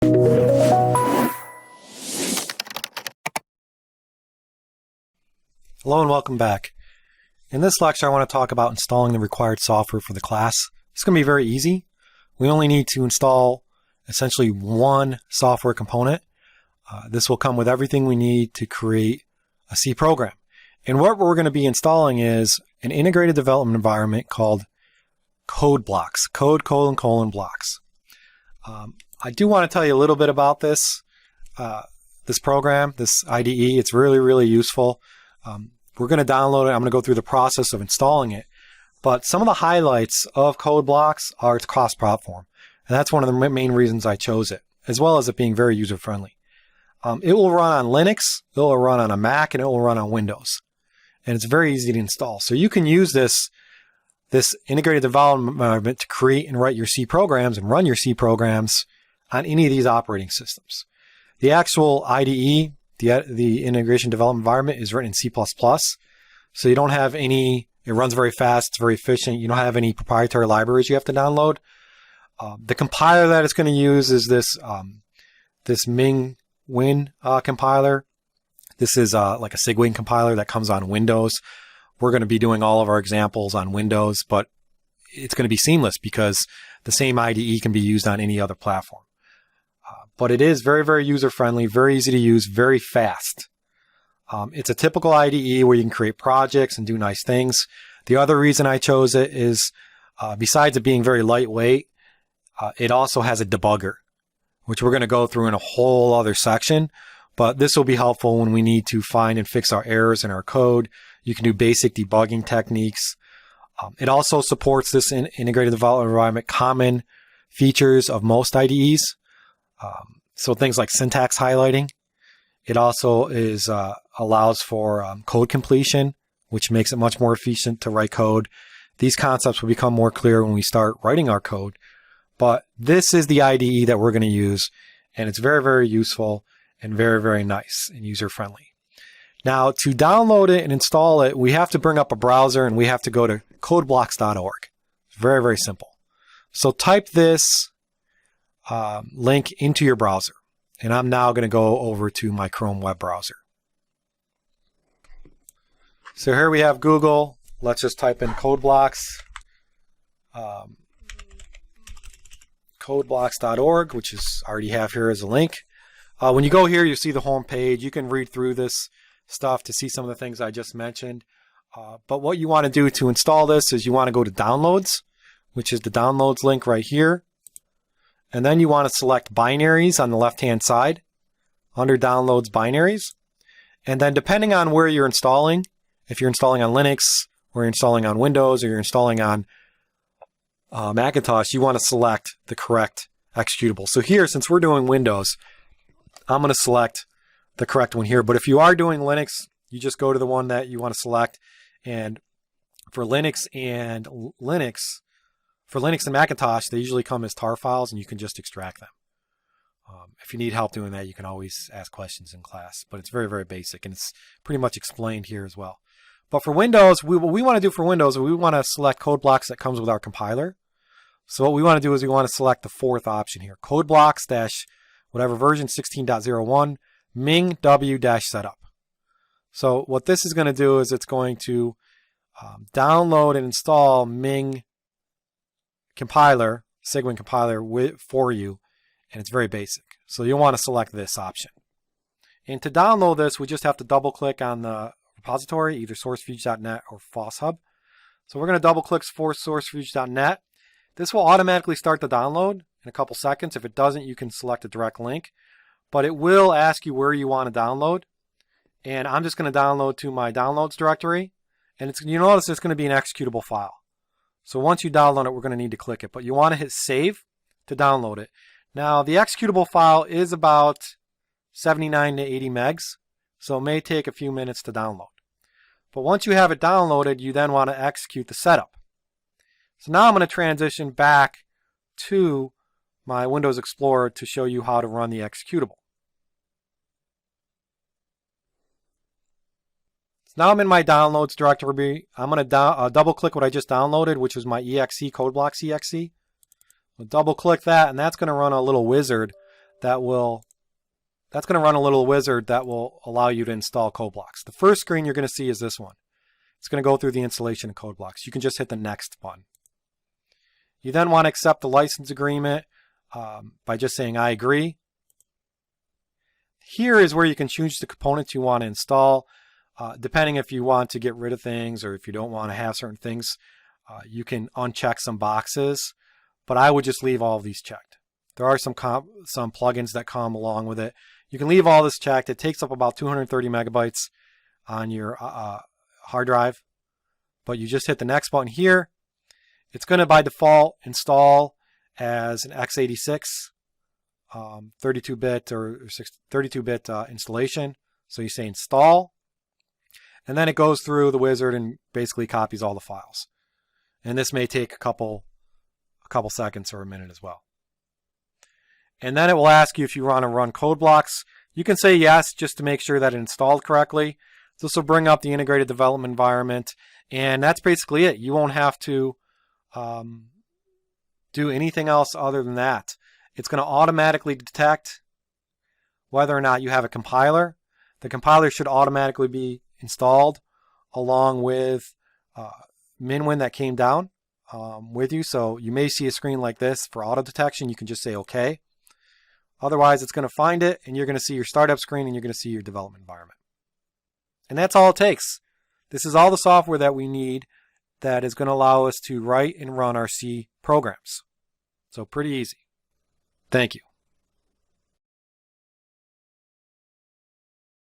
Hello and welcome back. In this lecture I want to talk about installing the required software for the class. It's going to be very easy. We only need to install essentially one software component. This will come with everything we need to create a C program. And what we're going to be installing is an integrated development environment called CodeBlocks. Blocks. I do want to tell you a little bit about this program, this IDE. It's really useful. We're going to download it. I'm going to go through the process of installing it. But some of the highlights of CodeBlocks are its cross-platform. And that's one of the main reasons I chose it, as well as it being very user-friendly. It will run on Linux, it will run on a Mac, and it will run on Windows. And it's very easy to install. So you can use this integrated development environment to create and write your C programs and run your C programs on any of these operating systems. The actual IDE, the integration development environment, is written in C++. So you don't have any, it runs very fast, it's very efficient. You don't have any proprietary libraries you have to download. The compiler that it's going to use is this MingWin compiler. This is like a Cygwin compiler that comes on Windows. We're going to be doing all of our examples on Windows, but it's going to be seamless because the same IDE can be used on any other platform. But it is very user-friendly, very easy to use, very fast. It's a typical IDE where you can create projects and do nice things. The other reason I chose it is, besides it being very lightweight, it also has a debugger, which we're going to go through in a whole other section. But this will be helpful when we need to find and fix our errors in our code. You can do basic debugging techniques. It also supports this integrated development environment common features of most IDEs. So things like syntax highlighting. It also allows for code completion, which makes it much more efficient to write code. These concepts will become more clear when we start writing our code. But this is the IDE that we're going to use, and it's very useful and very nice and user-friendly. Now, to download it and install it, we have to bring up a browser and we have to go to codeblocks.org. Very simple. So type this link into your browser. And I'm now going to go over to my Chrome web browser. So here we have Google. Let's just type in CodeBlocks. Codeblocks.org, which is already have here as a link. When you go here, you see the home page. You can read through this stuff to see some of the things I just mentioned. But what you want to do to install this is you want to go to Downloads, which is the Downloads link right here. And then you want to select Binaries on the left-hand side under Downloads Binaries. And then depending on where you're installing, if you're installing on Linux, or you're installing on Windows, or you're installing on Macintosh, you want to select the correct executable. So here, since we're doing Windows, I'm going to select the correct one here. But if you are doing Linux, you just go to the one that you want to select. And for Linux and Macintosh, they usually come as tar files, and you can just extract them. If you need help doing that, you can always ask questions in class. But it's very basic, and it's pretty much explained here as well. But for Windows, what we want to do for Windows, we want to select CodeBlocks that comes with our compiler. So what we want to do is we want to select the fourth option here, CodeBlocks whatever version 16.01 mingw-setup. So what this is going to do is it's going to download and install Ming compiler, Cygwin compiler for you, and it's very basic. So you'll want to select this option. And to download this, we just have to double click on the repository, either sourcefuge.net or FossHub. So we're going to double click for sourcefuge.net. This will automatically start the download in a couple seconds. If it doesn't, you can select a direct link, but it will ask you where you want to download. And I'm just going to download to my downloads directory, and you notice it's going to be an executable file. So once you download it, we're going to need to click it. But you want to hit save to download it. Now, the executable file is about 79 to 80 megs, so it may take a few minutes to download. But once you have it downloaded, you then want to execute the setup. So now I'm going to transition back to my Windows Explorer to show you how to run the executable. Now I'm in my downloads directory. I'm going to double click what I just downloaded, which was my exe, CodeBlocks exe. I'll double click that, and that's going to run a little wizard that's going to run a little wizard that will allow you to install code blocks. The first screen you're going to see is this one. It's going to go through the installation of code blocks. You can just hit the next button. You then want to accept the license agreement by just saying I agree. Here is where you can choose the components you want to install. Depending if you want to get rid of things or if you don't want to have certain things, you can uncheck some boxes, but I would just leave all of these checked. There are some plugins that come along with it. You can leave all this checked. It takes up about 230 megabytes on your hard drive, but you just hit the next button here. It's going to by default install as an x86 32-bit or 32-bit installation. So you say install, and then it goes through the wizard and basically copies all the files. And this may take a couple seconds or a minute as well. And then it will ask you if you want to run code blocks. You can say yes just to make sure that it installed correctly. This will bring up the integrated development environment, and that's basically it. You won't have to do anything else other than that. It's going to automatically detect whether or not you have a compiler. The compiler should automatically be installed along with Minwin that came down with you. So you may see a screen like this for auto detection. You can just say OK. Otherwise, it's going to find it, and you're going to see your startup screen, and you're going to see your development environment. And that's all it takes. This is all the software that we need that is going to allow us to write and run our C programs. So pretty easy. Thank you.